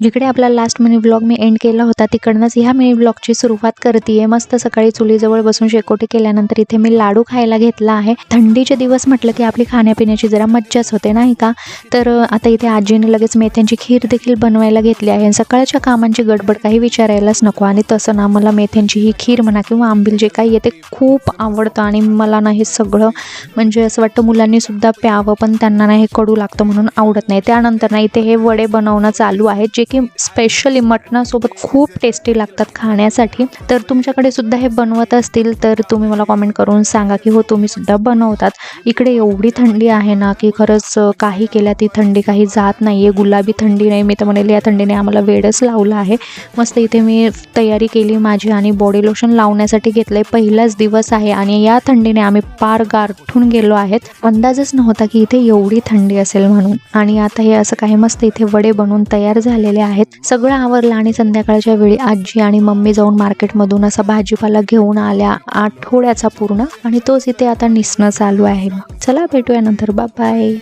जिकडे आपला last mini blog me and केला होता तिकडनंच ह्या मिनी ब्लॉगची सुरुवात करते आहे। मस्त सकाळी चुलीजवळ बसून शेकोटी केल्यानंतर इथे मी लाडू खायला घेतला आहे। थंडीचे दिवस म्हटलं की आपली खाण्यापिण्याची जरा मज्जाच होते नाही का। तर आता इथे आजीने लगेच मेथ्यांची खीर देखील बनवायला घेतली आहे। सकाळच्या कामांची गडबड काही विचारायलाच नको। आणि तसं ना मला मेथ्यांची ही खीर म्हणा किंवा आंबील जे काही आहे ते खूप आवडतं आणि मला ना हे सगळं म्हणजे असं वाटतं मुलांनी सुद्धा प्यावं, पण त्यांना ना हे कडू लागतं म्हणून आवडत नाही। त्यानंतर ना इथे हे वडे बनवणं चालू आहे जे की स्पेशली मटणासोबत खूप टेस्टी लागतात खाण्यासाठी। तर तुमच्याकडे सुद्धा हे बनवत असतील तर तुम्ही मला कमेंट करून सांगा की हो तुम्ही सुद्धा बनवतात। इकडे एवढी थंडी आहे ना की खरंच काही केल्या ती थंडी काही जात नाहीये। गुलाबी थंडी नाही, मी तर म्हणेल या थंडीने आम्हाला वेडच लावलं आहे। मस्त इथे मी तयारी केली माझी आणि बॉडी लोशन लावण्यासाठी घेतलंय। पहिलाच दिवस आहे आणि या थंडीने आम्ही पार गारठून गेलो आहेत। अंदाजच नव्हता की इथे एवढी थंडी असेल म्हणून। आणि आता हे असं काही मस्त इथे वडे बनवून तयार झालेले आहेत। सगळं आवरलं आणि संध्याकाळच्या वेळी आजी आणि मम्मी जाऊन मार्केटमधून असा भाजीपाला घेऊन आल्या आठवड्याचा पूर्ण, आणि तोच इथे आता निसणं चालू आहे। चला भेटूया नंतर, बाय बाय।